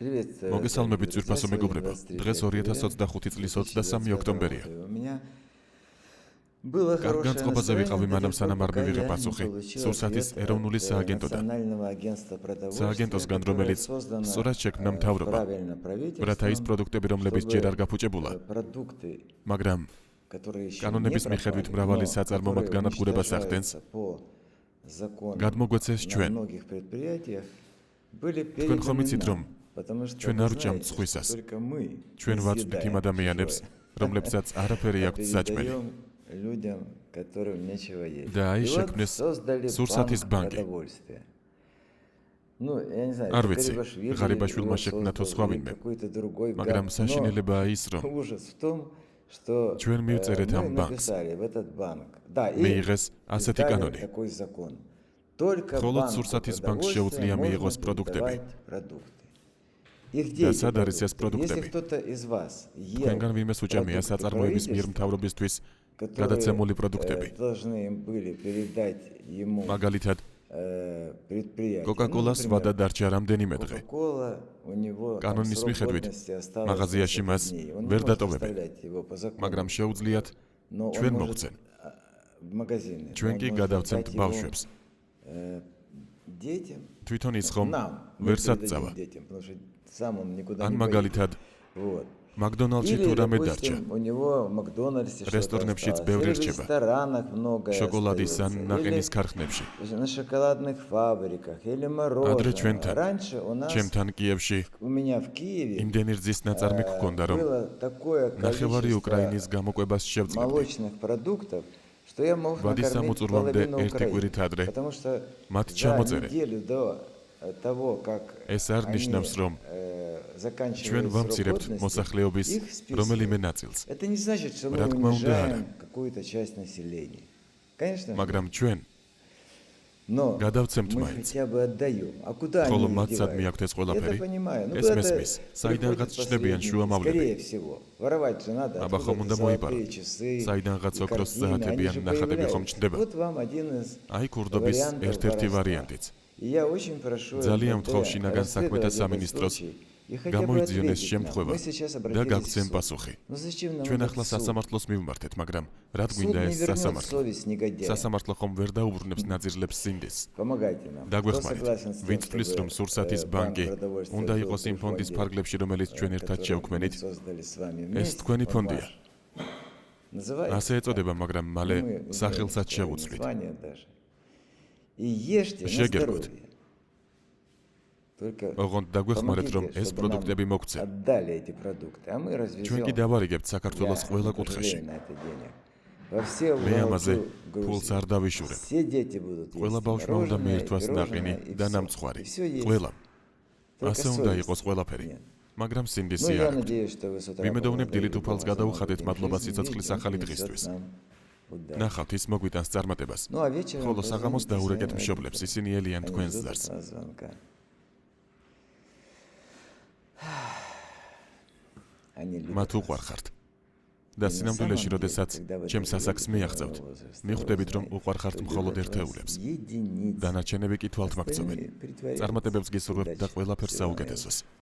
მოგესალმებით ძვირფასო მეგობრებო. დღეს 2025 წლის 23 ოქტომბერია. კარგ განწყობაზე ვიყავი მანამ სანამ არ მივიღე პასუხი სურსათის ეროვნული სააგენტოდან. სააგენტოსგან, რომელიც სწორად შექმნა მთავრობა. ბრათაის პროდუქტები, რომლებიც ჯერ არ გაფუჭებულა, მაგრამ კანონების მიხედვით მრავალი საწარმომად განადგურებას ახდენს, გადმოგვეცეს ჩვენ. თქვენ ხომ იცით, რომ ჩვენ არ ვჭამთ სხვისას. ჩვენ ვაწვდით იმ ადამიანებს, რომლებსაც არაფერი აქვთ საჭმელი. და აი შექმნეს სურსათის ბანკი. არ ვიცი, ღარიბაშვილმა შექმნა თუ სხვა ვინმე, მაგრამ საშინელებაა ის, რომ ჩვენ მივწერეთ ამ ბანკს. მიიღეს ასეთი კანონი. მხოლოდ სურსათის ბანკს შეუძლია მიიღოს პროდუქტები. და სად არის ეს პროდუქტები? თქვენგან ვინმეს უჭამია საწარმოების მიერ მთავრობისთვის გადაცემული პროდუქტები. მაგალითად, კოკა-კოლას ვადა დარჩა რამდენიმე დღე. კანონის მიხედვით, მაღაზიაში მას ვერ დატოვებენ, მაგრამ შეუძლიათ ჩვენ მოგვცენ. ჩვენ კი გადავცემთ ბავშვებს. თვითონ ის ხომ ვერ საწავა. ან მაგალითად, მაკდონალდში თუ რამე დარჩა. რესტორნებშიც ბევრი რჩება. შოკოლადის ან ნაყინის ქარხნებში. ადრე ჩემთან კიევში იმდენი რძის ნაწარმი გქონდა, რომ ნახევარი უკრაინის გამოკვებას შევწყებდი. ვადის სამუწურვამდე ერთი კვირით ადრე მათ ჩამოწერე. ეს არ ნიშნავს, რომ ჩვენ ვამცირებთ მოსახლეობის რომელიმე ნაწილს. რა თქმა უნდა, არა. მაგრამ ჩვენ გადავცემთ მაინც. ხოლო მათ სადმე აქვთ ეს ყველაფერი? ეს მესმის, საიდანღაც ჩნდებიან შუამავლები. აბა ხომ უნდა მოიპარო? საიდანღაც ოქროს საათები ან ნახატები ხომ ჩნდება? აი ქურდობის ერთ-ერთი ვარიანტიც. ძალიან ვთხოვ შინაგან საქმეთა სამინისტროს გამოიძიონ ეს შემთხვევა და გაგცემ პასუხი. ჩვენ ახლა სასამართლოს მივმართეთ, მაგრამ რად გვინდა ეს სასამართლო? სასამართლო ხომ ვერ დაუბრუნებს ნაძირლებს სინდისს? დაგვეხმარით, ვინც თვლის, რომ სურსათის ბანკი უნდა იყოს იმ ფონდის ფარგლებში, რომელიც ჩვენ ერთად შევქმნით, ეს თქვენი ფონდია. ასე ეწოდება, მაგრამ მალე სახელსაც შევუცვლით. შეგერგოთ. ოღონდ დაგვეხმარეთ, რომ ეს პროდუქტები მოგცემ. ჩვენ კი დავარიგებთ საქართველოს ყველა კუთხეში. მე ამაზე ფულს არ დავიშურებ. ყველა ბავშვმა უნდა მიირთვას ნაყინი და ნამცხვარი. ყველამ. ასე უნდა იყოს ყველაფერი. მაგრამ სინდისი არ აქვს. ვიმედოვნებ დილით უფალს გადაუხადეთ მადლობა სიცოცხლის ახალი დღისთვის. ნახავთ, ის მოგვიტანს წარმატებას. ხოლო საღამოს დაურეკეთ მშობლებს, ისინი ელიან თქვენს ზარს. მათ უყვარხართ. და სინამდვილეში, როდესაც ჩემს ასაკს მიაღწევთ, მიხვდებით, რომ უყვარხართ მხოლოდ ერთეულებს. დანარჩენები კი თვალთ მაგწობენ. წარმატებებს გისურვებთ და ყველაფერს საუკეთესოს.